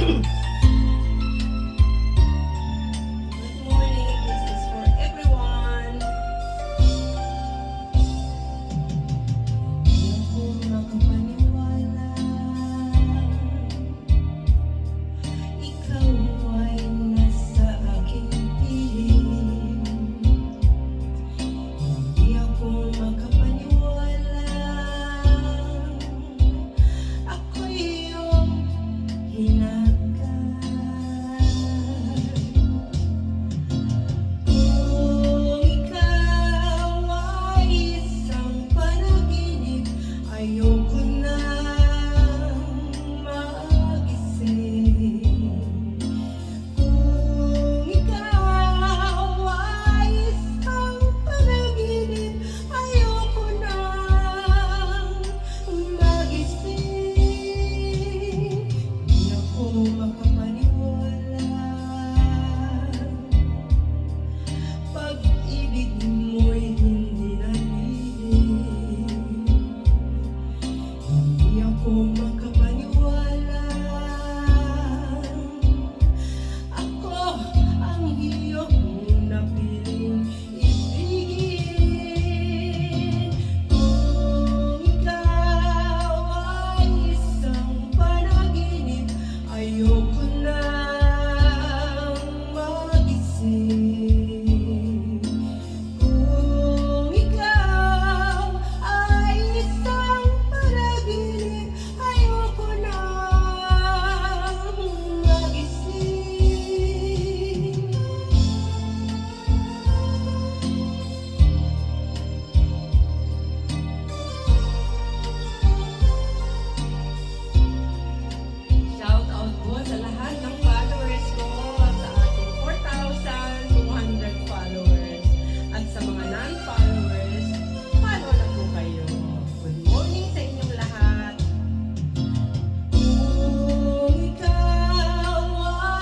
morning, this is for everyone. Di ako makapaniwala, ikaw ay nasa aking piling. Di ako makapaniwala, ako iyong hinagkan. Kung ikaw ay isang panaginip, ayoko nang magising. Kung ikaw ay isang panaginip, ayoko nang magising. Di ako makapaniwala, pag-ibig mo'y hindi nalilin. Hindi ako makapaniwala, ako ang iyong napiling ibigin. Kung ikaw ay isang panaginip, ayoko nang magising. Kung ikaw ay isang panaginip, ayoko nang magising. Shout out po sa lahat ng followers ko at sa ating 4,200 followers. At sa mga non-followers, follow na po kayo. Good morning sa inyong lahat. Kung ikaw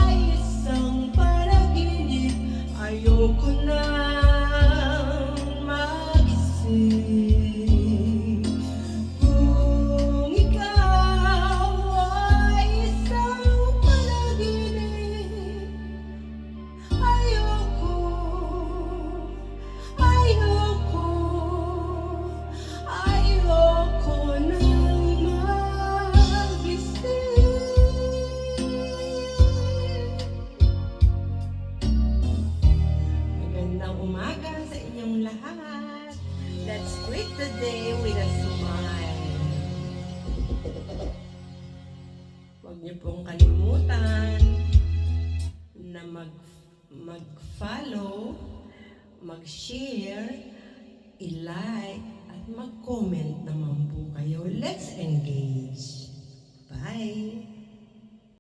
ay isang panaginip, ayoko nang magising. Kung ikaw ay isang panaginip, ayoko, ayoko, ayoko nang magising. Magandang umaga sa inyong lahat. Let's greet the day with a smile. Huwag niyo pong kalimutan na mag-follow, mag-share, i-like, at mag-comment naman po kayo. Let's engage. Bye!